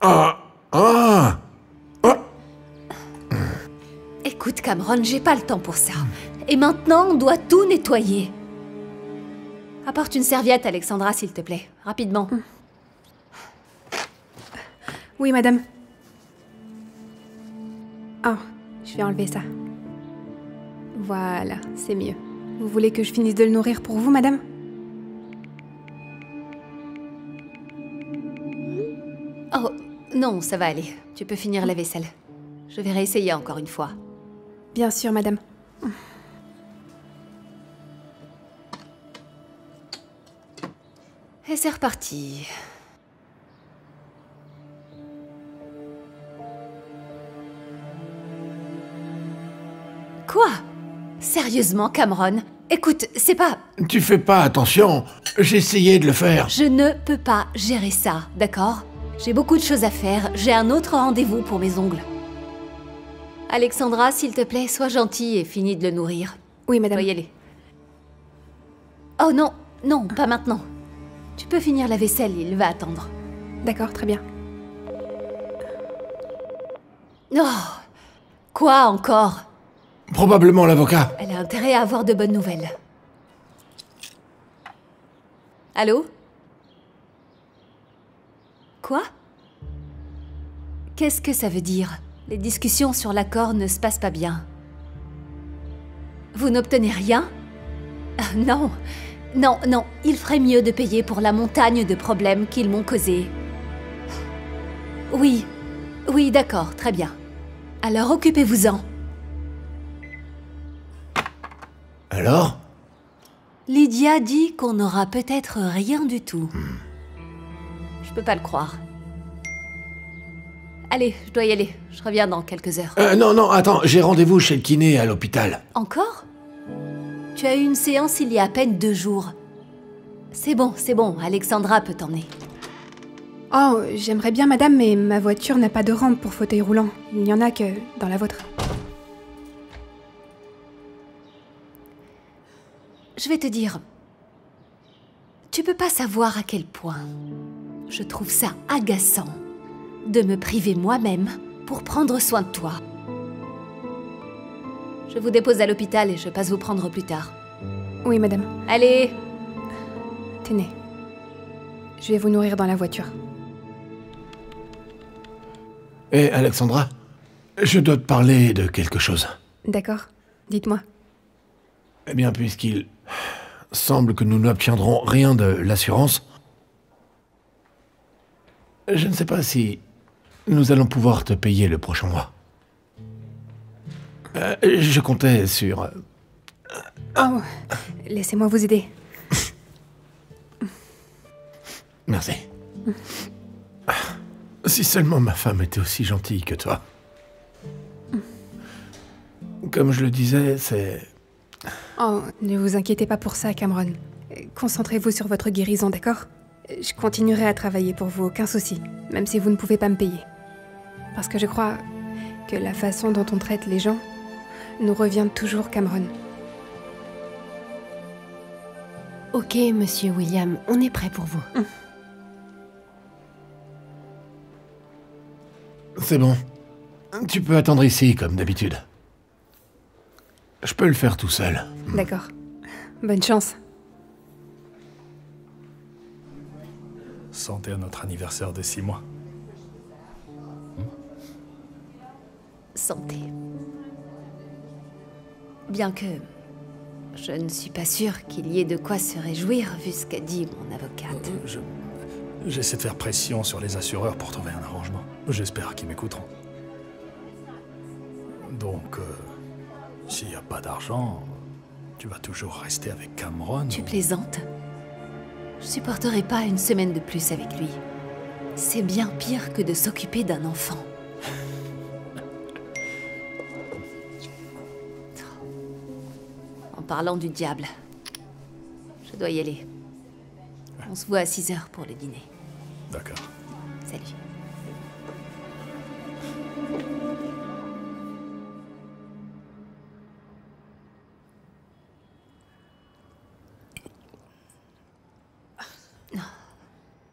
Ah. Ah. Ah. Écoute, Cameron, j'ai pas le temps pour ça. Et maintenant, on doit tout nettoyer. Apporte une serviette, Alexandra, s'il te plaît. Rapidement. Oui, madame. Oh, je vais enlever ça. Voilà, c'est mieux. Vous voulez que je finisse de le nourrir pour vous, madame? Oh, non, ça va aller. Tu peux finir la vaisselle. Je vais réessayer encore une fois. Bien sûr, madame. Et c'est reparti. Quoi? Sérieusement, Cameron? Écoute, c'est pas... Tu fais pas attention. J'ai essayé de le faire. Je ne peux pas gérer ça, d'accord? J'ai beaucoup de choses à faire. J'ai un autre rendez-vous pour mes ongles. Alexandra, s'il te plaît, sois gentille et finis de le nourrir. Oui, madame. Dois y aller. Oh non, non, pas maintenant. Tu peux finir la vaisselle, il va attendre. D'accord, très bien. Oh, quoi encore? Probablement l'avocat. Elle a intérêt à avoir de bonnes nouvelles. Allô? Quoi? Qu'est-ce que ça veut dire? Les discussions sur l'accord ne se passent pas bien. Vous n'obtenez rien? Non, non, non, il ferait mieux de payer pour la montagne de problèmes qu'ils m'ont causés. Oui, oui, d'accord, très bien. Alors occupez-vous-en. Alors? Lydia dit qu'on n'aura peut-être rien du tout. Je peux pas le croire. Allez, je dois y aller. Je reviens dans quelques heures. Non, non, attends, j'ai rendez-vous chez le kiné à l'hôpital. Encore? Tu as eu une séance il y a à peine 2 jours. C'est bon, Alexandra peut t'emmener. Oh, j'aimerais bien, madame, mais ma voiture n'a pas de rampe pour fauteuil roulant. Il n'y en a que dans la vôtre. Je vais te dire... Tu peux pas savoir à quel point je trouve ça agaçant de me priver moi-même pour prendre soin de toi. Je vous dépose à l'hôpital et je passe vous prendre plus tard. Oui, madame. Allez! Tenez. Je vais vous nourrir dans la voiture. Hé, Alexandra, je dois te parler de quelque chose. D'accord. Dites-moi. Eh bien, puisqu'il semble que nous n'obtiendrons rien de l'assurance, je ne sais pas si nous allons pouvoir te payer le prochain mois. Je comptais sur... Oh, laissez-moi vous aider. Merci. Si seulement ma femme était aussi gentille que toi. Comme je le disais, c'est... Oh, ne vous inquiétez pas pour ça, Cameron. Concentrez-vous sur votre guérison, d'accord? Je continuerai à travailler pour vous, aucun souci, même si vous ne pouvez pas me payer. Parce que je crois que la façon dont on traite les gens nous revient toujours, Cameron. Ok, monsieur William, on est prêt pour vous. C'est bon. Tu peux attendre ici, comme d'habitude. Je peux le faire tout seul. D'accord. Bonne chance. Santé à notre anniversaire de 6 mois. Santé. Bien que... je ne suis pas sûre qu'il y ait de quoi se réjouir vu ce qu'a dit mon avocate. J'essaie de faire pression sur les assureurs pour trouver un arrangement. J'espère qu'ils m'écouteront. Donc, s'il n'y a pas d'argent, tu vas toujours rester avec Cameron. Tu plaisantes? Je supporterai pas une semaine de plus avec lui. C'est bien pire que de s'occuper d'un enfant. En parlant du diable, je dois y aller. On se voit à 6 heures pour le dîner. D'accord. Salut.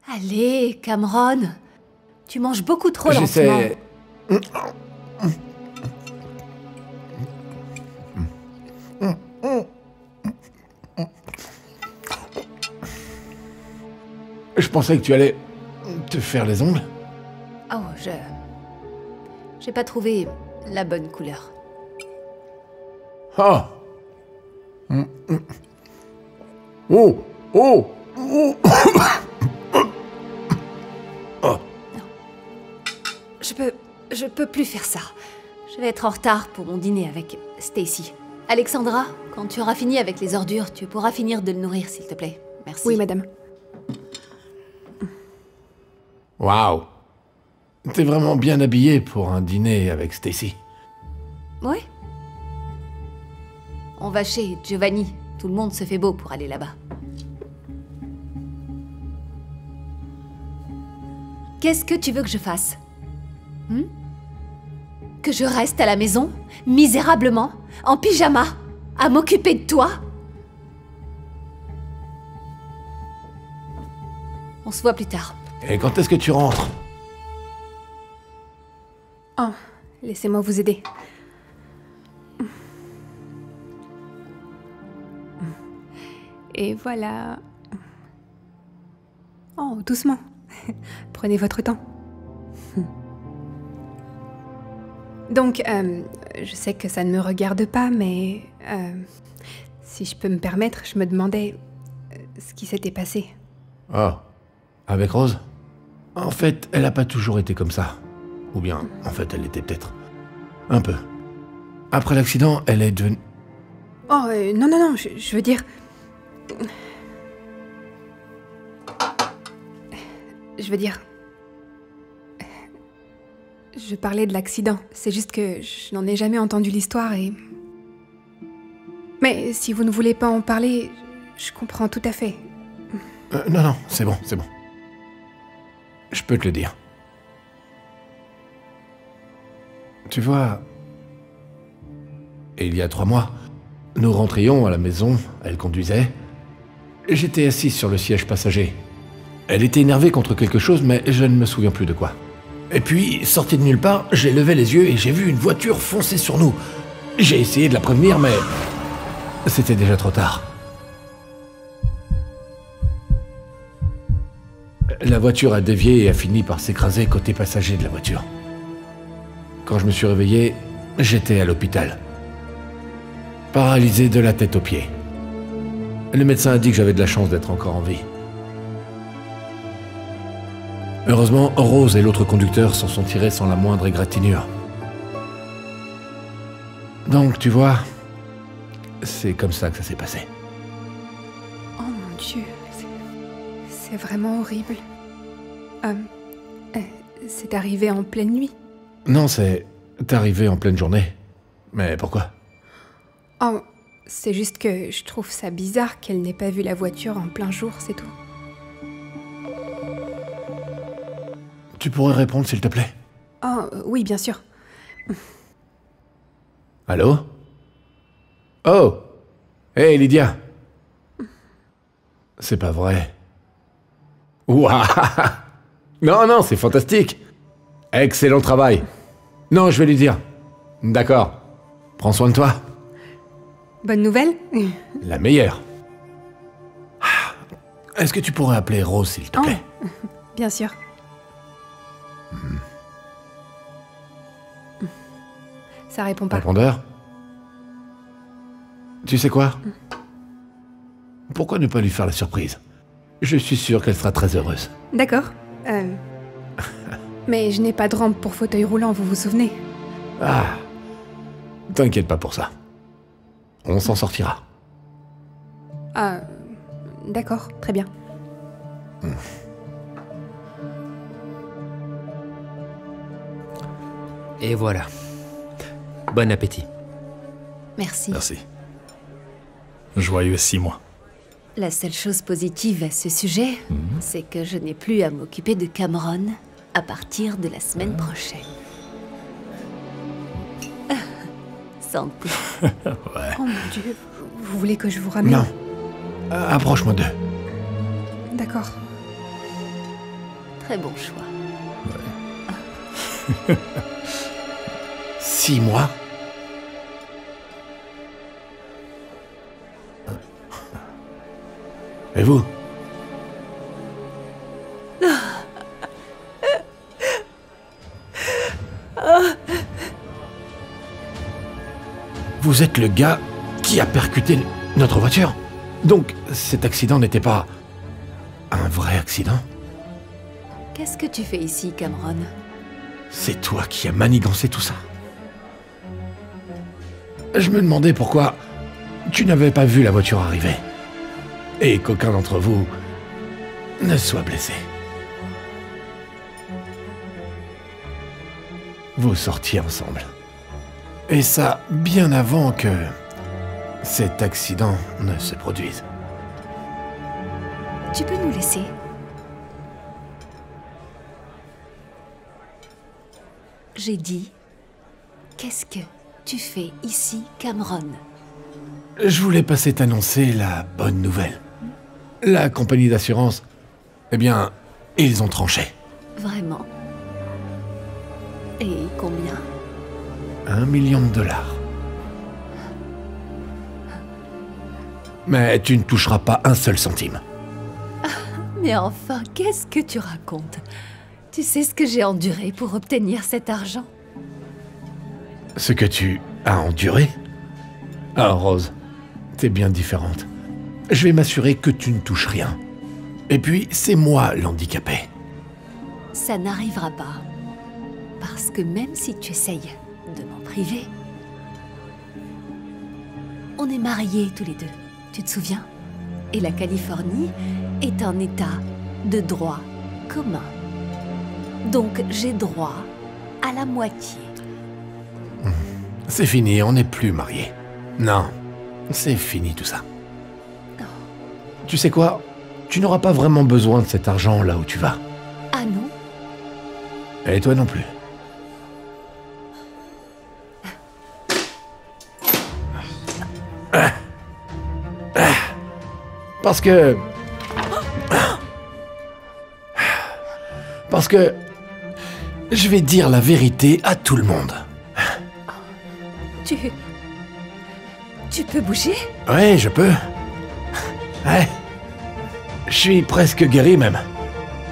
Allez, Cameron. Tu manges beaucoup trop lentement. J'essaie... Je pensais que tu allais te faire les ongles. Oh, j'ai pas trouvé la bonne couleur. Ah. Oh. Oh. Oh. Oh. Je peux plus faire ça. Je vais être en retard pour mon dîner avec Stacy. Alexandra, quand tu auras fini avec les ordures, tu pourras finir de le nourrir, s'il te plaît. Merci. Oui, madame. Waouh. T'es vraiment bien habillée pour un dîner avec Stacy. Oui. On va chez Giovanni. Tout le monde se fait beau pour aller là-bas. Qu'est-ce que tu veux que je fasse? Que je reste à la maison, misérablement, en pyjama, à m'occuper de toi? On se voit plus tard. Et quand est-ce que tu rentres? Oh, laissez-moi vous aider. Et voilà. Oh, doucement. Prenez votre temps. Donc, je sais que ça ne me regarde pas, mais si je peux me permettre, je me demandais ce qui s'était passé. Oh. Avec Rose? En fait, elle a pas toujours été comme ça. Ou bien, en fait, elle l'était peut-être. Un peu. Après l'accident, elle est devenue... Oh, non, je veux dire... Je veux dire... Je parlais de l'accident. C'est juste que je n'en ai jamais entendu l'histoire et... Mais si vous ne voulez pas en parler, je comprends tout à fait. Non, c'est bon. Je peux te le dire. Tu vois... Il y a 3 mois, nous rentrions à la maison, elle conduisait. J'étais assis sur le siège passager. Elle était énervée contre quelque chose, mais je ne me souviens plus de quoi. Et puis, sorti de nulle part, j'ai levé les yeux et j'ai vu une voiture foncer sur nous. J'ai essayé de la prévenir, mais... c'était déjà trop tard. La voiture a dévié et a fini par s'écraser côté passager de la voiture. Quand je me suis réveillé, j'étais à l'hôpital. Paralysé de la tête aux pieds. Le médecin a dit que j'avais de la chance d'être encore en vie. Heureusement, Rose et l'autre conducteur s'en sont tirés sans la moindre égratignure. Donc, tu vois, c'est comme ça que ça s'est passé. Oh mon Dieu, c'est vraiment horrible. C'est arrivé en pleine nuit. Non, c'est arrivé en pleine journée. Mais pourquoi? Oh, c'est juste que je trouve ça bizarre qu'elle n'ait pas vu la voiture en plein jour, c'est tout. Tu pourrais répondre, s'il te plaît? Oh, oui, bien sûr. Allô? Oh! Hey, Lydia! C'est pas vrai. Ouah! Non, c'est fantastique! Excellent travail! Non, je vais lui dire. D'accord. Prends soin de toi. Bonne nouvelle? La meilleure. Est-ce que tu pourrais appeler Rose, s'il te plaît? Bien sûr. Ça répond pas. Répondeur? Tu sais quoi? Pourquoi ne pas lui faire la surprise? Je suis sûr qu'elle sera très heureuse. D'accord. Mais je n'ai pas de rampe pour fauteuil roulant, vous vous souvenez? Ah, t'inquiète pas pour ça. On s'en sortira. Ah, d'accord, très bien. Et voilà. Bon appétit. Merci. Merci. Joyeux 6 mois. La seule chose positive à ce sujet, c'est que je n'ai plus à m'occuper de Cameron à partir de la semaine prochaine. Santé. Ouais. Oh mon Dieu, vous voulez que je vous ramène? Non. Approche-moi d'eux. D'accord. Très bon choix. Ouais. 6 mois? Et vous? Vous êtes le gars qui a percuté notre voiture? Donc, cet accident n'était pas un vrai accident? Qu'est-ce que tu fais ici, Cameron? C'est toi qui as manigancé tout ça? Je me demandais pourquoi tu n'avais pas vu la voiture arriver. Et qu'aucun d'entre vous ne soit blessé. Vous sortiez ensemble. Et ça, bien avant que cet accident ne se produise. Tu peux nous laisser? J'ai dit, qu'est-ce que tu fais ici, Cameron? Je voulais passer t'annoncer la bonne nouvelle. La compagnie d'assurance, eh bien, ils ont tranché. Vraiment? Et combien? 1 million de dollars. Mais tu ne toucheras pas un seul centime. Mais enfin, qu'est-ce que tu racontes? Tu sais ce que j'ai enduré pour obtenir cet argent? Ce que tu as enduré? Ah, Rose, t'es bien différente. Je vais m'assurer que tu ne touches rien. Et puis, c'est moi l'handicapé. Ça n'arrivera pas. Parce que même si tu essayes de m'en priver, on est mariés tous les deux, tu te souviens? Et la Californie est un état de droit commun. Donc j'ai droit à la moitié. C'est fini, on n'est plus mariés. Non, c'est fini tout ça. Tu sais quoi? Tu n'auras pas vraiment besoin de cet argent là où tu vas. Ah non? Et toi non plus. Parce que... Je vais dire la vérité à tout le monde. Tu peux bouger? Ouais, je peux. Ouais. Je suis presque guéri même.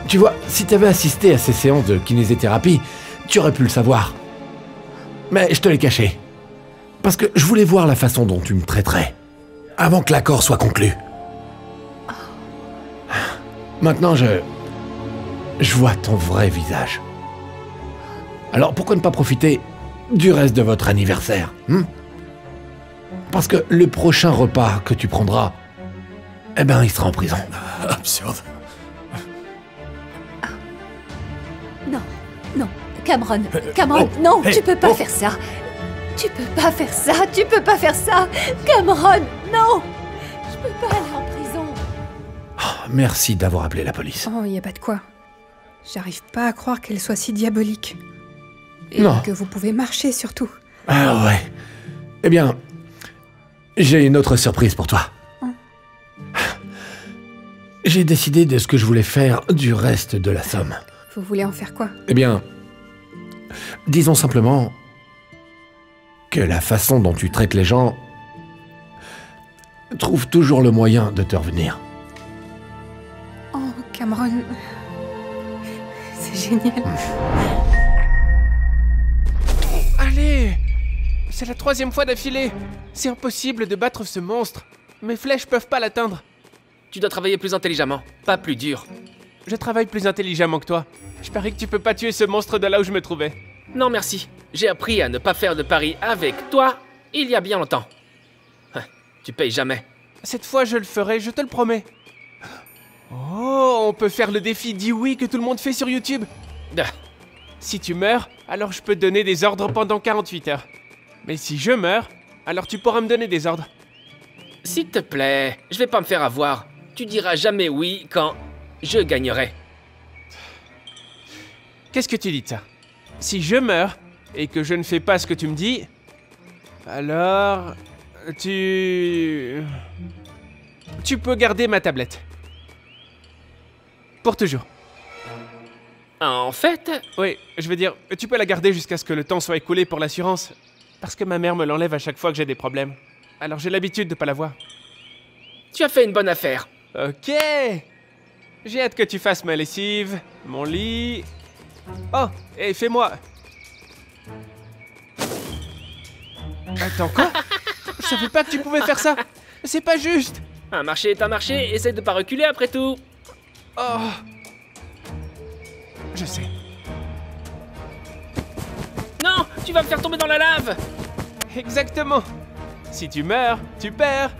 Tu vois, si t'avais assisté à ces séances de kinésithérapie, tu aurais pu le savoir. Mais je te l'ai caché. Parce que je voulais voir la façon dont tu me traiterais. Avant que l'accord soit conclu. Maintenant, je vois ton vrai visage. Alors pourquoi ne pas profiter du reste de votre anniversaire, Parce que le prochain repas que tu prendras, eh ben, il sera en prison. Absurde. Non, Cameron, non, tu peux pas faire ça. Tu peux pas faire ça, tu peux pas faire ça. Cameron, non. Je peux pas aller en prison. Merci d'avoir appelé la police. Oh, y a pas de quoi. J'arrive pas à croire qu'elle soit si diabolique. Et Non. que vous pouvez marcher surtout. Ah ouais. Eh bien, j'ai une autre surprise pour toi. J'ai décidé de ce que je voulais faire du reste de la somme. Vous voulez en faire quoi? Eh bien, disons simplement que la façon dont tu traites les gens trouve toujours le moyen de te revenir. Oh, Cameron... C'est génial. Allez! C'est la 3e fois d'affilée. C'est impossible de battre ce monstre. Mes flèches peuvent pas l'atteindre. Tu dois travailler plus intelligemment, pas plus dur. Je travaille plus intelligemment que toi. Je parie que tu peux pas tuer ce monstre de là où je me trouvais. Non merci, j'ai appris à ne pas faire de paris avec toi il y a bien longtemps. Tu payes jamais. Cette fois, je le ferai, je te le promets. Oh, on peut faire le défi dis oui que tout le monde fait sur YouTube. Si tu meurs, alors je peux te donner des ordres pendant 48 heures. Mais si je meurs, alors tu pourras me donner des ordres. S'il te plaît, je vais pas me faire avoir. Tu diras jamais oui quand je gagnerai. Qu'est-ce que tu dis de ça? Si je meurs et que je ne fais pas ce que tu me dis, alors tu peux garder ma tablette. Pour toujours. En fait, Oui, je veux dire, tu peux la garder jusqu'à ce que le temps soit écoulé pour l'assurance. Parce que ma mère me l'enlève à chaque fois que j'ai des problèmes. Alors j'ai l'habitude de pas la voir. tu as fait une bonne affaire. Ok. J'ai hâte que tu fasses ma lessive, mon lit... Oh, et fais-moi... Attends, quoi? Je savais pas que tu pouvais faire ça. C'est pas juste. Un marché est un marché, essaie de pas reculer après tout. Oh. Je sais. Non, tu vas me faire tomber dans la lave. Exactement. Si tu meurs, tu perds.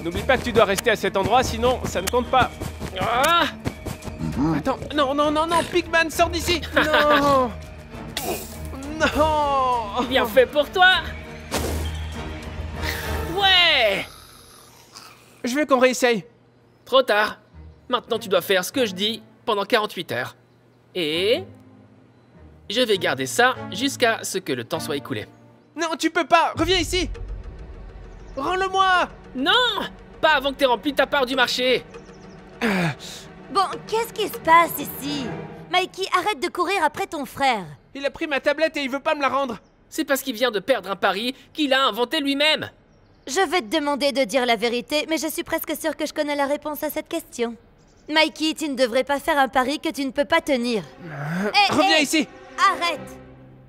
N'oublie pas que tu dois rester à cet endroit, sinon ça ne compte pas. Ah, Attends, non, non, non, non, Pigman, sors d'ici. Non. Non. bien fait pour toi. Ouais. Je veux qu'on réessaye. Trop tard. Maintenant, tu dois faire ce que je dis pendant 48 heures. Et... je vais garder ça jusqu'à ce que le temps soit écoulé. Non, tu peux pas. Reviens ici. Rends-le-moi. Non, pas avant que t'aies rempli ta part du marché. Bon, qu'est-ce qui se passe ici? Mikey, arrête de courir après ton frère. Il a pris ma tablette et il veut pas me la rendre. C'est parce qu'il vient de perdre un pari qu'il a inventé lui-même. Je vais te demander de dire la vérité, mais je suis presque sûre que je connais la réponse à cette question. Mikey, tu ne devrais pas faire un pari que tu ne peux pas tenir. Hé, Reviens hé, ici. Arrête!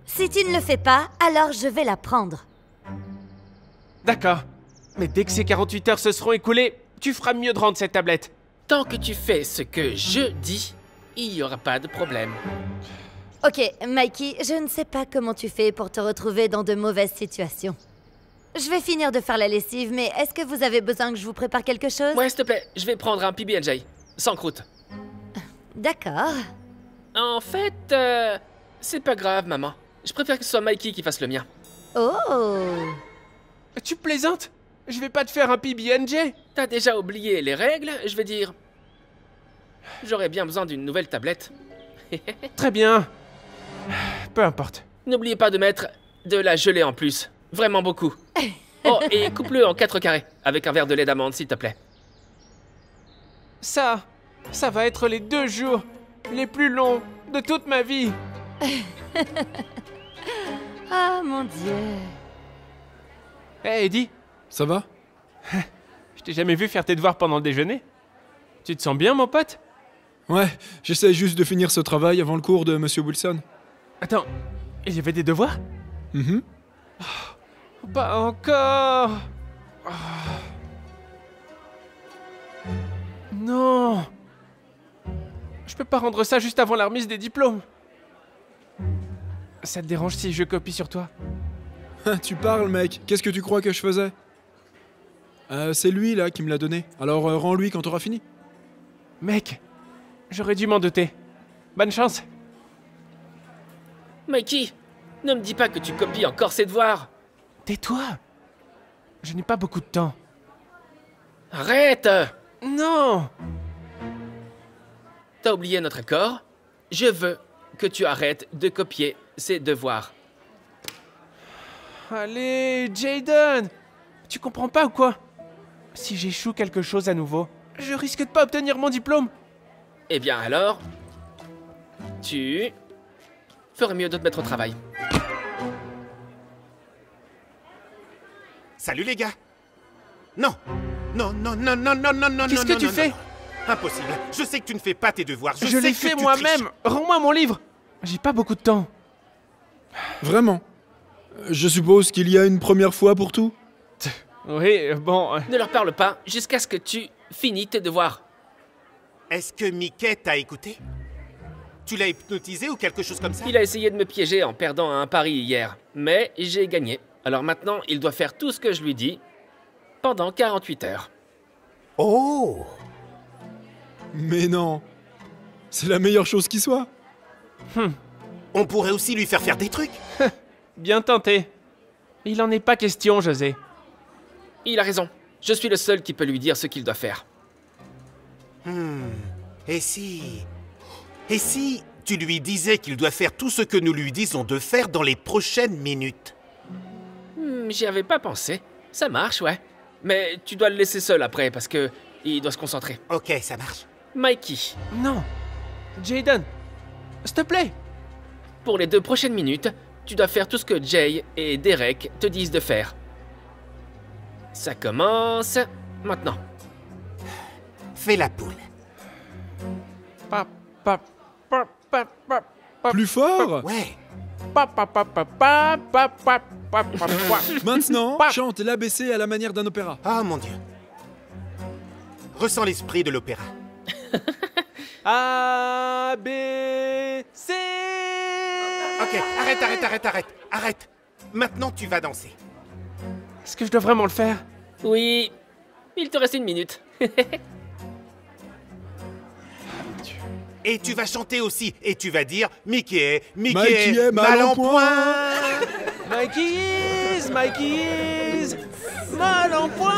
Si tu ne le fais pas, alors je vais la prendre. D'accord. Mais dès que ces 48 heures se seront écoulées, tu feras mieux de rendre cette tablette. Tant que tu fais ce que je dis, il n'y aura pas de problème. Ok, Mikey, je ne sais pas comment tu fais pour te retrouver dans de mauvaises situations. Je vais finir de faire la lessive, mais est-ce que vous avez besoin que je vous prépare quelque chose? Ouais, s'il te plaît, je vais prendre un PB&J, sans croûte. D'accord. En fait, c'est pas grave, maman. Je préfère que ce soit Mikey qui fasse le mien. Oh! Tu plaisantes? Je vais pas te faire un PB&J. T'as déjà oublié les règles, je veux dire. J'aurais bien besoin d'une nouvelle tablette. Très bien. Peu importe. N'oubliez pas de mettre de la gelée en plus. Vraiment beaucoup. Oh, et coupe-le en 4 carrés, avec un verre de lait d'amande, s'il te plaît. Ça va être les 2 jours les plus longs de toute ma vie. Ah, mon Dieu. Hé, Eddie, Ça va? je t'ai jamais vu faire tes devoirs pendant le déjeuner. Tu te sens bien, mon pote? Ouais, j'essaie juste de finir ce travail avant le cours de Monsieur Wilson. Attends, il y avait des devoirs? Mhm. Pas encore. Non. Je peux pas rendre ça juste avant la remise des diplômes. Ça te dérange si je copie sur toi? Tu parles, mec. Qu'est-ce que tu crois que je faisais? C'est lui, là, qui me l'a donné. Alors rends-lui quand t'auras fini. Mec, j'aurais dû m'en douter. Bonne chance. Mikey, ne me dis pas que tu copies encore ces devoirs. Tais-toi. Je n'ai pas beaucoup de temps. Arrête! Non. T'as oublié notre accord? Je veux que tu arrêtes de copier ces devoirs. Allez, Jaden. Tu comprends pas ou quoi? Si j'échoue quelque chose à nouveau, je risque de pas obtenir mon diplôme. Eh bien alors, tu ferais mieux de te mettre au travail. Salut les gars. Non. Non, non, non, non, non, non, non, Qu'est-ce que tu fais? Impossible. Je sais que tu ne fais pas tes devoirs. Je sais l'ai que fait tu moi-même. triches. Rends-moi mon livre. J'ai pas beaucoup de temps. Vraiment? Je suppose qu'il y a une première fois pour tout? Oui, bon... Ne leur parle pas jusqu'à ce que tu finis tes devoirs. Est-ce que Mickey t'a écouté? Tu l'as hypnotisé ou quelque chose comme ça? Il a essayé de me piéger en perdant un pari hier, mais j'ai gagné. Alors maintenant, il doit faire tout ce que je lui dis pendant 48 heures. Oh! Mais non. C'est la meilleure chose qui soit. On pourrait aussi lui faire des trucs. Bien tenté. Il en est pas question, José. Il a raison. Je suis le seul qui peut lui dire ce qu'il doit faire. Et si... Et si tu lui disais qu'il doit faire tout ce que nous lui disons de faire dans les prochaines minutes? J'y avais pas pensé. Ça marche, ouais. Mais tu dois le laisser seul après parce que il doit se concentrer. Ok, ça marche. Mikey, Non. Jaden, S'il te plaît. Pour les 2 prochaines minutes, tu dois faire tout ce que Jay et Derek te disent de faire. Ça commence maintenant. Fais la poule. Pa, pa, pa, pa, pa, pa, Plus fort. Ouais. pa, pa, pa, pa, pa, pa, pa, pa, pa. Maintenant, chante l'ABC à la manière d'un opéra. Oh mon Dieu. Ressens l'esprit de l'opéra. A, B, C. Ok, arrête. Maintenant, tu vas danser. Est-ce que je dois vraiment le faire? Oui, il te reste 1 minute. Et tu vas chanter aussi. Et tu vas dire Mickey Mikey est mal en point. Mikey is mal en point.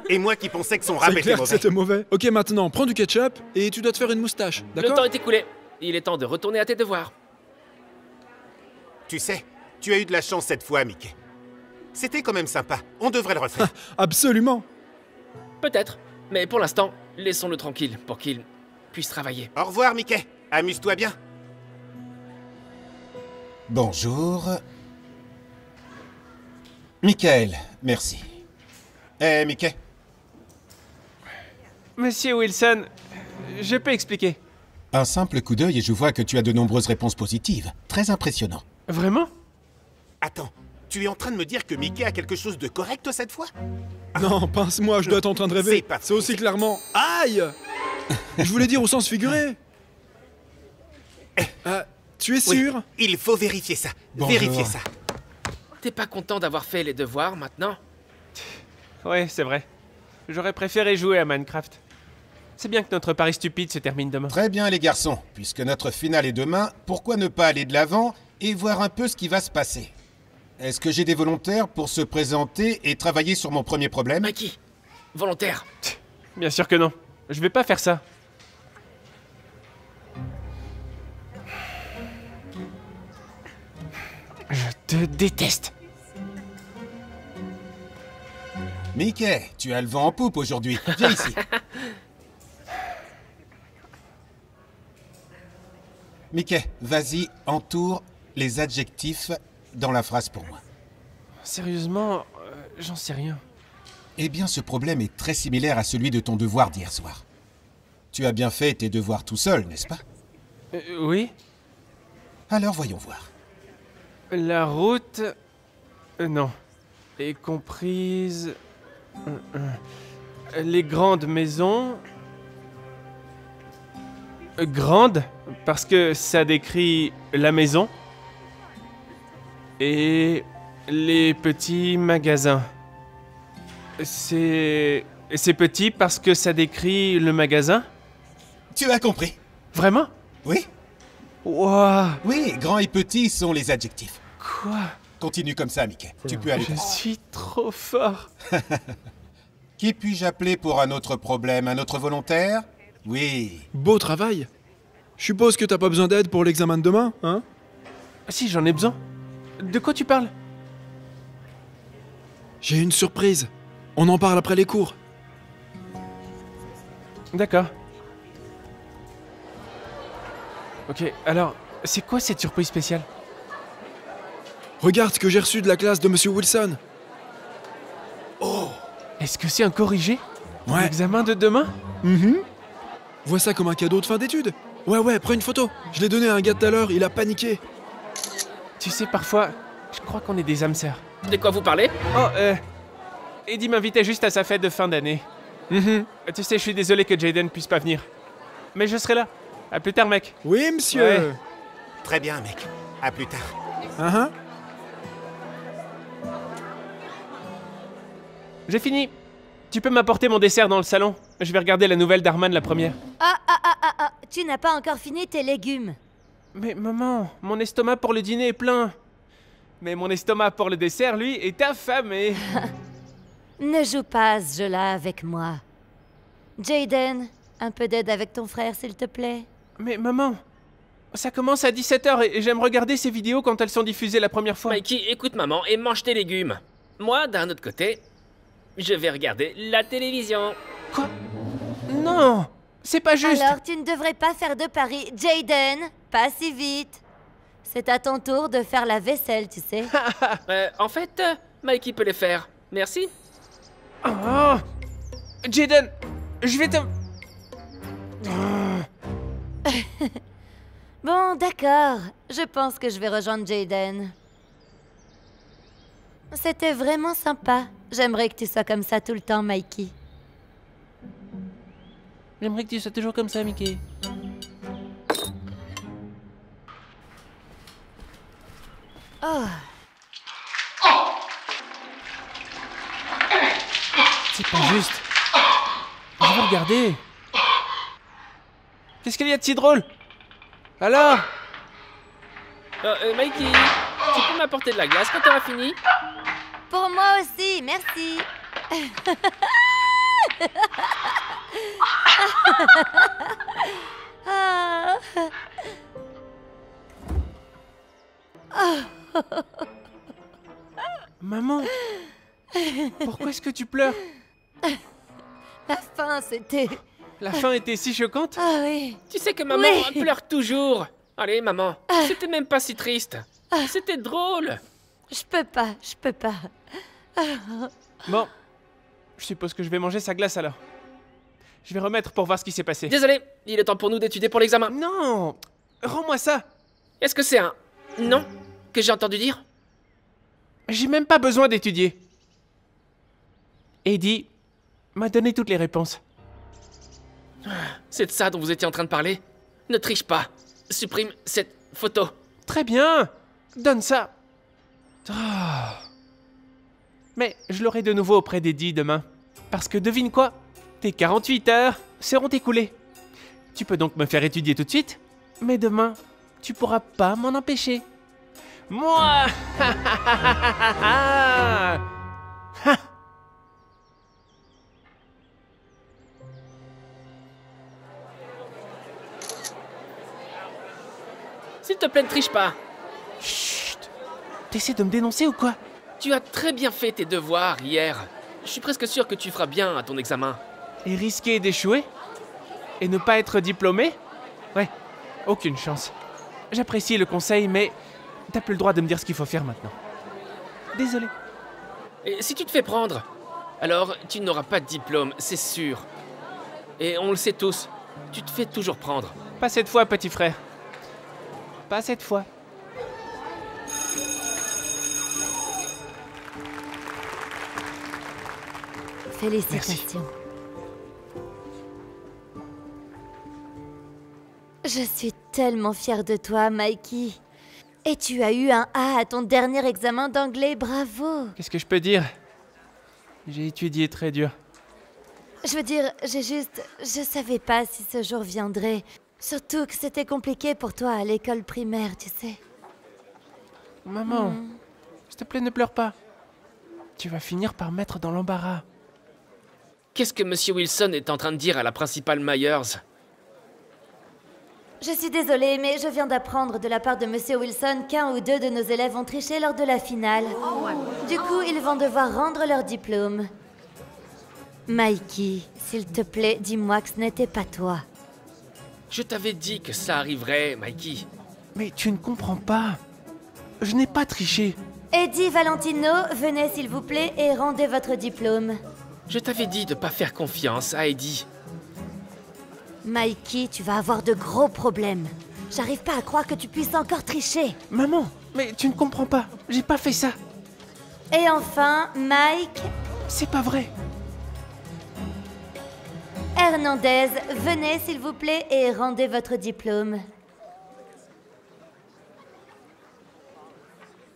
Et moi qui pensais que son rap C'est était clair que mauvais. c'était mauvais. Ok, maintenant, prends du ketchup et tu dois te faire une moustache, Le d'accord? temps est écoulé. Il est temps de retourner à tes devoirs. Tu sais, tu as eu de la chance cette fois, Mickey. C'était quand même sympa. On devrait le refaire. Absolument. Peut-être, mais pour l'instant, laissons-le tranquille pour qu'il puisse travailler. Au revoir, Mickey. Amuse-toi bien. Bonjour. Michael, merci. Mickey. Monsieur Wilson, je peux expliquer. Un simple coup d'œil et je vois que tu as de nombreuses réponses positives. Très impressionnant. Vraiment? Attends, tu es en train de me dire que Mickey a quelque chose de correct cette fois? Non, pince-moi, je dois être en train de rêver. C'est pas C'est aussi clairement... Aïe. Je voulais dire au sens figuré. Tu es Oui, sûr? il faut vérifier ça. Bonjour. Vérifier ça. T'es pas content d'avoir fait les devoirs maintenant? Ouais, c'est vrai. J'aurais préféré jouer à Minecraft. C'est bien que notre pari stupide se termine demain. Très bien les garçons, puisque notre finale est demain, pourquoi ne pas aller de l'avant et voir un peu ce qui va se passer? Est-ce que j'ai des volontaires pour se présenter et travailler sur mon premier problème? Mikey, volontaire. Bien sûr que non. Je vais pas faire ça. Je te déteste. Mickey, tu as le vent en poupe aujourd'hui. Viens ici. Mickey, vas-y, entoure les adjectifs dans la phrase pour moi. Sérieusement, j'en sais rien. Eh bien, ce problème est très similaire à celui de ton devoir d'hier soir. Tu as bien fait tes devoirs tout seul, n'est-ce pas? Oui. Alors voyons voir. La route... non. Est comprise... Les grandes maisons... Grande, parce que ça décrit la maison. Et les petits magasins. C'est petit parce que ça décrit le magasin? Tu as compris? Vraiment? Oui? Wouah! Oui, grand et petit sont les adjectifs. Quoi? Continue comme ça, Mickey. Tu peux aller. Je suis trop fort. Qui puis-je appeler pour un autre problème? Un autre volontaire? Oui. Beau travail. Je suppose que t'as pas besoin d'aide pour l'examen de demain, hein? Si, j'en ai besoin. De quoi tu parles? J'ai une surprise. On en parle après les cours. D'accord. Ok, alors, c'est quoi cette surprise spéciale? Regarde ce que j'ai reçu de la classe de Monsieur Wilson. Est-ce que c'est un corrigé? Ouais. L'examen de demain? Vois ça comme un cadeau de fin d'études. Ouais, prends une photo. Je l'ai donné à un gars tout à l'heure, il a paniqué. Tu sais, parfois, je crois qu'on est des âmes sœurs. De quoi vous parlez? Oh, Eddie m'invitait juste à sa fête de fin d'année. Tu sais, je suis désolé que Jaden puisse pas venir. Mais je serai là. À plus tard, mec. Oui, monsieur. Ouais. Très bien, mec. À plus tard. Hein? J'ai fini. Tu peux m'apporter mon dessert dans le salon? Je vais regarder la nouvelle d'Arman, la première. Ah, tu n'as pas encore fini tes légumes. Mais maman, mon estomac pour le dîner est plein. Mais mon estomac pour le dessert, lui, est affamé. Ne joue pas à ce jeu-là avec moi. Jaden, un peu d'aide avec ton frère, s'il te plaît. Mais maman, ça commence à 17h et j'aime regarder ces vidéos quand elles sont diffusées la première fois. Mikey, écoute maman et mange tes légumes. Moi, d'un autre côté, je vais regarder la télévision. Quoi? Non! C'est pas juste. Alors, tu ne devrais pas faire de paris. Jaden, pas si vite. C'est à ton tour de faire la vaisselle, tu sais. En fait, Mikey peut les faire. Merci. Oh. Jaden, je vais te... Bon, d'accord. Je pense que je vais rejoindre Jaden. C'était vraiment sympa. J'aimerais que tu sois comme ça tout le temps, Mikey. J'aimerais que tu sois toujours comme ça, Mickey. Oh, C'est pas juste. Je vais regarder. Qu'est-ce qu'il y a de si drôle? Alors? Mikey, tu peux m'apporter de la glace quand t'auras fini? pour moi aussi, merci. Ah. Maman, pourquoi est-ce que tu pleures? La fin, c'était... La fin était si choquante. Ah oui. Tu sais que maman Oui. pleure toujours. Allez, maman, c'était même pas si triste. C'était drôle. Je peux pas. Bon, je suppose que je vais manger sa glace alors. Je vais remettre pour voir ce qui s'est passé. Désolé, il est temps pour nous d'étudier pour l'examen. Non, rends-moi ça. Est-ce que c'est un non que j'ai entendu dire? J'ai même pas besoin d'étudier. Eddie m'a donné toutes les réponses. C'est de ça dont vous étiez en train de parler? Ne triche pas. Supprime cette photo. Très bien, donne ça. Ah. Mais je l'aurai de nouveau auprès d'Eddie demain. Parce que devine quoi? Tes 48 heures seront écoulées. Tu peux donc me faire étudier tout de suite, mais demain, tu pourras pas m'en empêcher. Moi. S'il te plaît, ne triche pas. Chut. T'essaies de me dénoncer ou quoi? Tu as très bien fait tes devoirs hier. Je suis presque sûr que tu feras bien à ton examen. Et risquer d'échouer? Et ne pas être diplômé? Ouais, aucune chance. J'apprécie le conseil, mais t'as plus le droit de me dire ce qu'il faut faire maintenant. Désolé. Et si tu te fais prendre, alors tu n'auras pas de diplôme, c'est sûr. Et on le sait tous, tu te fais toujours prendre. Pas cette fois, petit frère. Pas cette fois. Félicitations. Je suis tellement fière de toi, Mikey. Et tu as eu un A à ton dernier examen d'anglais, bravo. Qu'est-ce que je peux dire? J'ai étudié très dur. Je veux dire, je savais pas si ce jour viendrait. Surtout que c'était compliqué pour toi à l'école primaire, tu sais. Maman, s'il te plaît, ne pleure pas. Tu vas finir par me mettre dans l'embarras. Qu'est-ce que Monsieur Wilson est en train de dire à la principale Myers? Je suis désolée, mais je viens d'apprendre de la part de Monsieur Wilson qu'un ou deux de nos élèves ont triché lors de la finale. Du coup, ils vont devoir rendre leur diplôme. Mikey, s'il te plaît, dis-moi que ce n'était pas toi. Je t'avais dit que ça arriverait, Mikey. Mais tu ne comprends pas. Je n'ai pas triché. Eddie Valentino, venez s'il vous plaît et rendez votre diplôme. Je t'avais dit de pas faire confiance à Eddie. Mikey, tu vas avoir de gros problèmes. J'arrive pas à croire que tu puisses encore tricher. Maman, mais tu ne comprends pas. J'ai pas fait ça. Et enfin, Mike C'est pas vrai. Hernandez, venez s'il vous plaît et rendez votre diplôme.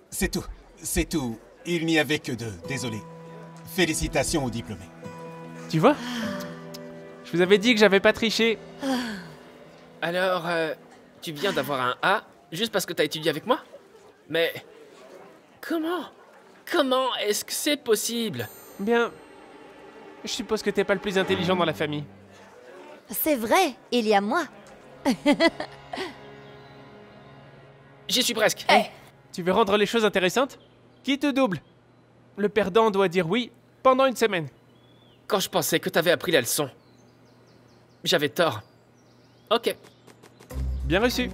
C'est tout. C'est tout. Il n'y avait que deux. Désolé. Félicitations aux diplômés. Tu vois? Je vous avais dit que j'avais pas triché. Alors, tu viens d'avoir un A juste parce que t'as étudié avec moi? Mais comment est-ce que c'est possible? Bien, je suppose que t'es pas le plus intelligent dans la famille. C'est vrai, il y a moi. J'y suis presque. Tu veux rendre les choses intéressantes? Qui te double? Le perdant doit dire oui pendant une semaine. Quand je pensais que t'avais appris la leçon. J'avais tort. Ok. Bien reçu.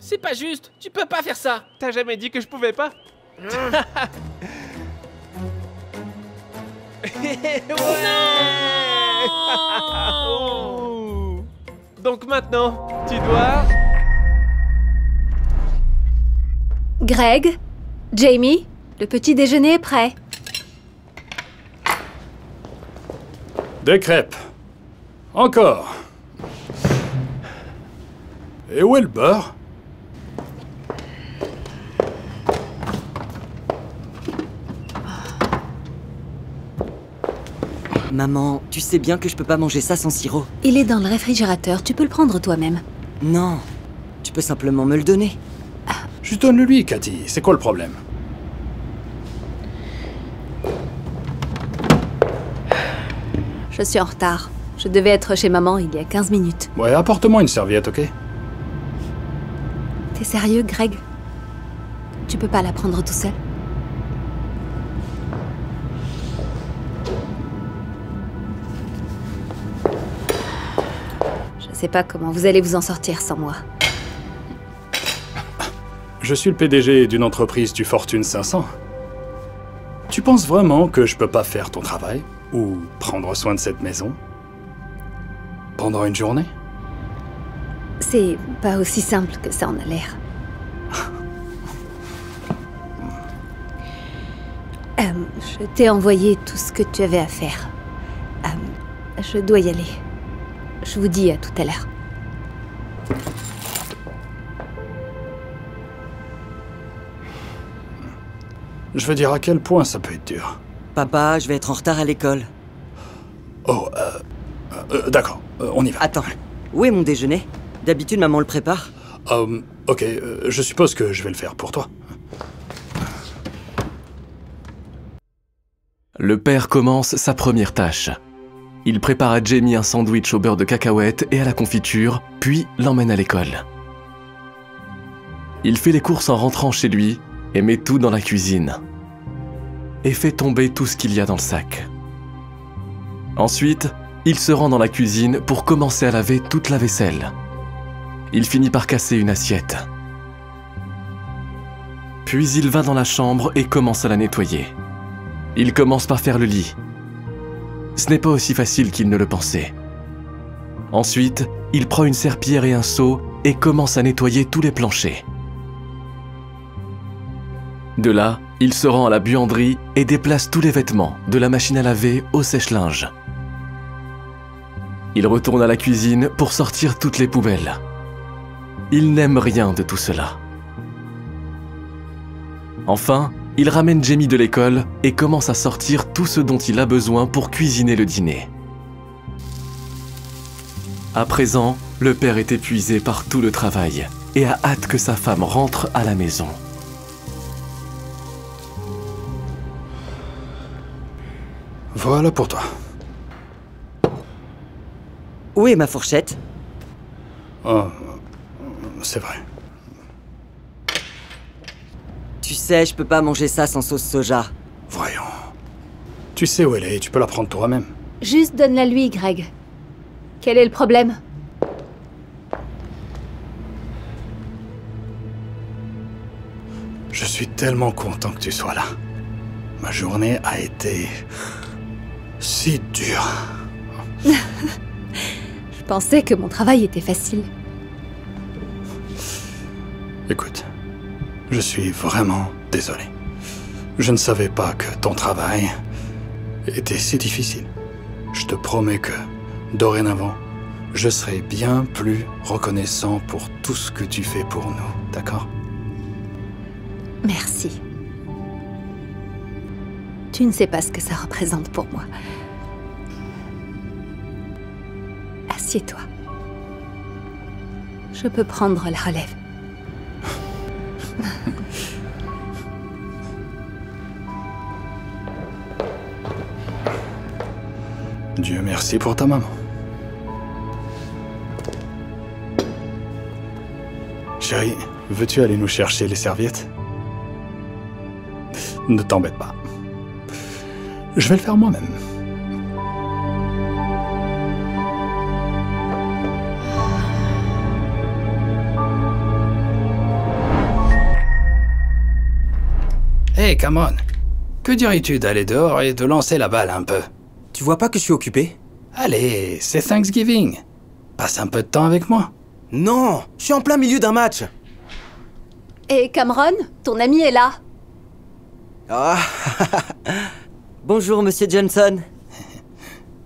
C'est pas juste, tu peux pas faire ça. T'as jamais dit que je pouvais pas? Non. Donc maintenant, tu dois... Greg, Jamie, le petit déjeuner est prêt. Des crêpes. Encore. Et où est le beurre? Maman, tu sais bien que je peux pas manger ça sans sirop. Il est dans le réfrigérateur, tu peux le prendre toi-même. Non, tu peux simplement me le donner. Juste donne-le lui, Cathy. C'est quoi le problème? Je suis en retard. Je devais être chez maman il y a 15 minutes. Ouais, apporte-moi une serviette, ok? T'es sérieux, Greg? Tu peux pas la prendre tout seul? Je sais pas comment vous allez vous en sortir sans moi. Je suis le PDG d'une entreprise du Fortune 500. Tu penses vraiment que je peux pas faire ton travail? Ou prendre soin de cette maison? Pendant une journée? C'est pas aussi simple que ça en a l'air. Je t'ai envoyé tout ce que tu avais à faire. Je dois y aller. Je vous dis à tout à l'heure. Je veux dire à quel point ça peut être dur. Papa, je vais être en retard à l'école. Oh, d'accord, on y va. Attends, où est mon déjeuner? D'habitude, maman le prépare. Ok, je suppose que je vais le faire pour toi. Le père commence sa première tâche. Il prépare à Jamie un sandwich au beurre de cacahuète et à la confiture, puis l'emmène à l'école. Il fait les courses en rentrant chez lui et met tout dans la cuisine. Et fait tomber tout ce qu'il y a dans le sac. Ensuite, il se rend dans la cuisine pour commencer à laver toute la vaisselle. Il finit par casser une assiette. Puis il va dans la chambre et commence à la nettoyer. Il commence par faire le lit. Ce n'est pas aussi facile qu'il ne le pensait. Ensuite, il prend une serpillière et un seau et commence à nettoyer tous les planchers. De là, il se rend à la buanderie et déplace tous les vêtements, de la machine à laver au sèche-linge. Il retourne à la cuisine pour sortir toutes les poubelles. Il n'aime rien de tout cela. Enfin, il ramène Jamie de l'école et commence à sortir tout ce dont il a besoin pour cuisiner le dîner. À présent, le père est épuisé par tout le travail et a hâte que sa femme rentre à la maison. Voilà pour toi. Où est ma fourchette? Oh, c'est vrai. Tu sais, je peux pas manger ça sans sauce soja. Voyons. Tu sais où elle est, tu peux la prendre toi-même. Juste donne-la lui, Greg. Quel est le problème? Je suis tellement content que tu sois là. Ma journée a été... si dure. Je pensais que mon travail était facile. Écoute, je suis vraiment désolé. Je ne savais pas que ton travail était si difficile. Je te promets que, dorénavant, je serai bien plus reconnaissant pour tout ce que tu fais pour nous, d'accord? Merci. Tu ne sais pas ce que ça représente pour moi. Assieds-toi. Je peux prendre la relève. Dieu merci pour ta maman. Chérie, veux-tu aller nous chercher les serviettes? Ne t'embête pas. Je vais le faire moi-même. Hey Cameron, que dirais-tu d'aller dehors et de lancer la balle un peu? Tu vois pas que je suis occupé? Allez, c'est Thanksgiving. Passe un peu de temps avec moi. Non, je suis en plein milieu d'un match. Et Cameron, ton ami est là. Ah. Bonjour, monsieur Johnson.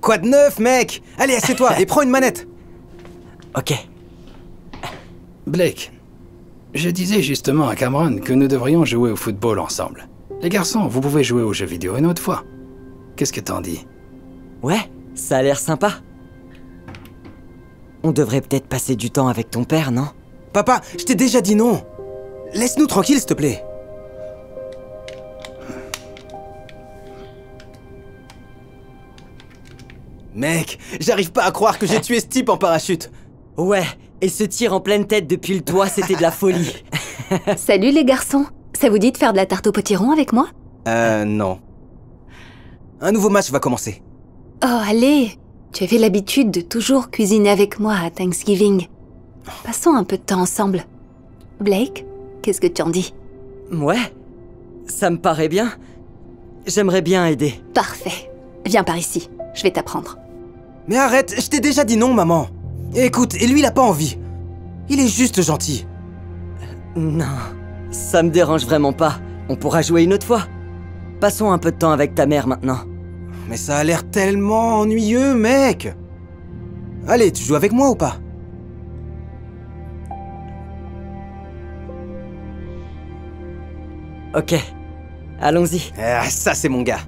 Quoi de neuf, mec? Allez, assieds-toi et prends une manette. Ok. Blake, je disais justement à Cameron que nous devrions jouer au football ensemble. Les garçons, vous pouvez jouer aux jeux vidéo une autre fois. Qu'est-ce que t'en dis? Ouais, ça a l'air sympa. On devrait peut-être passer du temps avec ton père, non? Papa, je t'ai déjà dit non. Laisse-nous tranquille, s'il te plaît. Mec, j'arrive pas à croire que j'ai tué ce type en parachute. Ouais, et ce tir en pleine tête depuis le toit, c'était de la folie. Salut les garçons. Ça vous dit de faire de la tarte au potiron avec moi? Non. Un nouveau match va commencer. Oh, allez. Tu avais l'habitude de toujours cuisiner avec moi à Thanksgiving. Passons un peu de temps ensemble. Blake, qu'est-ce que tu en dis? Ouais, ça me paraît bien. J'aimerais bien aider. Parfait. Viens par ici, je vais t'apprendre. Mais arrête, je t'ai déjà dit non, maman. Écoute, et lui, il a pas envie. Il est juste gentil. Non, ça me dérange vraiment pas. On pourra jouer une autre fois. Passons un peu de temps avec ta mère maintenant. Mais ça a l'air tellement ennuyeux, mec. Allez, tu joues avec moi ou pas? Ok, allons-y. Ah, ça c'est mon gars.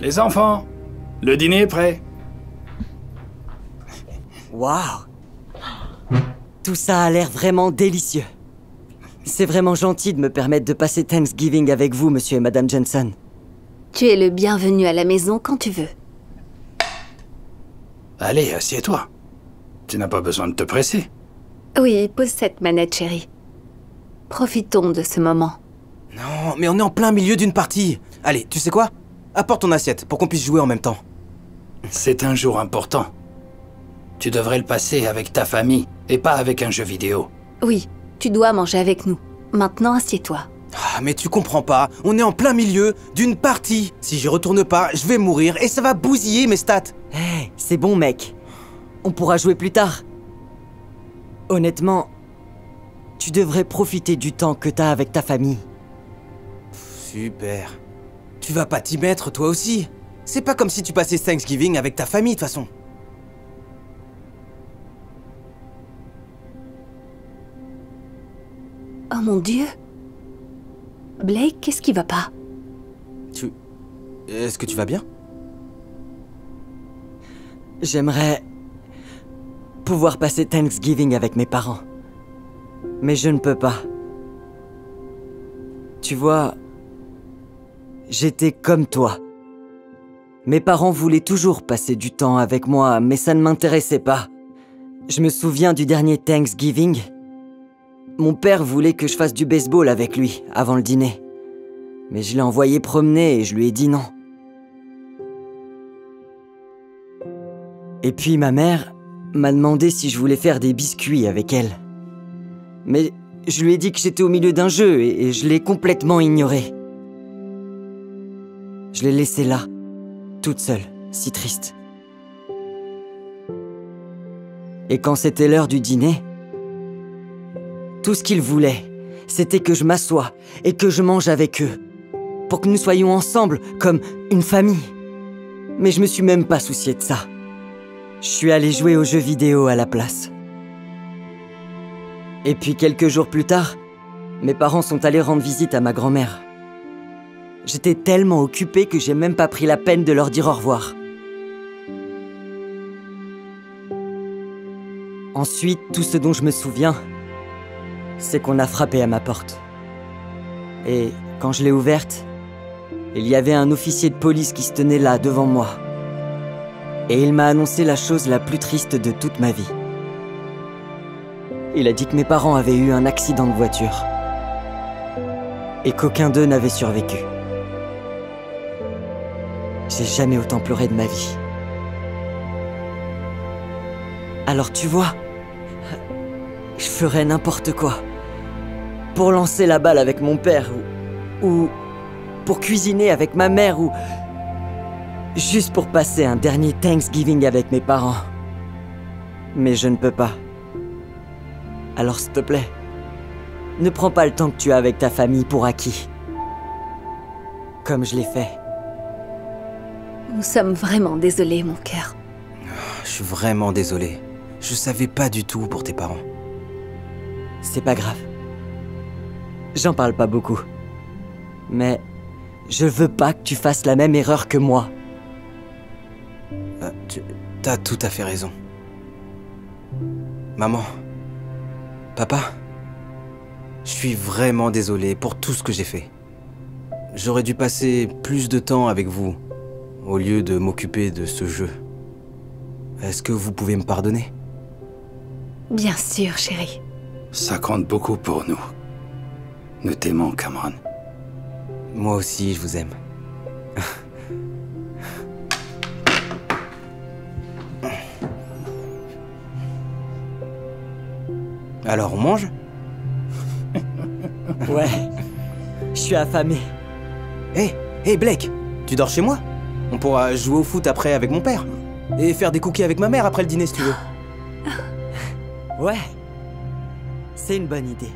Les enfants, le dîner est prêt. Waouh! Tout ça a l'air vraiment délicieux. C'est vraiment gentil de me permettre de passer Thanksgiving avec vous, monsieur et madame Johnson. Tu es le bienvenu à la maison quand tu veux. Allez, assieds-toi. Tu n'as pas besoin de te presser. Oui, pose cette manette, chérie. Profitons de ce moment. Non, mais on est en plein milieu d'une partie. Allez, tu sais quoi? Apporte ton assiette pour qu'on puisse jouer en même temps. C'est un jour important. Tu devrais le passer avec ta famille et pas avec un jeu vidéo. Oui, tu dois manger avec nous. Maintenant, assieds-toi. Ah, mais tu comprends pas. On est en plein milieu d'une partie. Si j'y retourne pas, je vais mourir et ça va bousiller mes stats. Hey, c'est bon, mec. On pourra jouer plus tard. Honnêtement, tu devrais profiter du temps que t'as avec ta famille. Super. Tu vas pas t'y mettre, toi aussi. C'est pas comme si tu passais Thanksgiving avec ta famille, de toute façon. Oh mon Dieu. Blake, qu'est-ce qui va pas? Est-ce que tu vas bien? J'aimerais pouvoir passer Thanksgiving avec mes parents. Mais je ne peux pas. Tu vois, j'étais comme toi. Mes parents voulaient toujours passer du temps avec moi, mais ça ne m'intéressait pas. Je me souviens du dernier Thanksgiving. Mon père voulait que je fasse du baseball avec lui, avant le dîner. Mais je l'ai envoyé promener et je lui ai dit non. Et puis ma mère m'a demandé si je voulais faire des biscuits avec elle. Mais je lui ai dit que j'étais au milieu d'un jeu et je l'ai complètement ignoré. Je l'ai laissée là, toute seule, si triste. Et quand c'était l'heure du dîner, tout ce qu'ils voulaient, c'était que je m'assoie et que je mange avec eux, pour que nous soyons ensemble comme une famille. Mais je me suis même pas soucié de ça. Je suis allé jouer aux jeux vidéo à la place. Et puis quelques jours plus tard, mes parents sont allés rendre visite à ma grand-mère. J'étais tellement occupé que j'ai même pas pris la peine de leur dire au revoir. Ensuite, tout ce dont je me souviens, c'est qu'on a frappé à ma porte. Et quand je l'ai ouverte, il y avait un officier de police qui se tenait là, devant moi. Et il m'a annoncé la chose la plus triste de toute ma vie. Il a dit que mes parents avaient eu un accident de voiture. Et qu'aucun d'eux n'avait survécu. J'ai jamais autant pleuré de ma vie. Alors tu vois, je ferais n'importe quoi. Pour lancer la balle avec mon père, ou pour cuisiner avec ma mère, ou juste pour passer un dernier Thanksgiving avec mes parents. Mais je ne peux pas. Alors s'il te plaît, ne prends pas le temps que tu as avec ta famille pour acquis. Comme je l'ai fait. Nous sommes vraiment désolés, mon cœur. Je suis vraiment désolé. Je savais pas du tout pour tes parents. C'est pas grave. J'en parle pas beaucoup. Mais je veux pas que tu fasses la même erreur que moi. T'as tout à fait raison. Maman, papa, je suis vraiment désolé pour tout ce que j'ai fait. J'aurais dû passer plus de temps avec vous, au lieu de m'occuper de ce jeu. Est-ce que vous pouvez me pardonner? Bien sûr, chérie. Ça compte beaucoup pour nous. Nous t'aimons, Cameron. Moi aussi, je vous aime. Alors, on mange? Ouais, je suis affamé. Hé, Blake, tu dors chez moi? On pourra jouer au foot après avec mon père. Et faire des cookies avec ma mère après le dîner si tu veux. Ouais, c'est une bonne idée.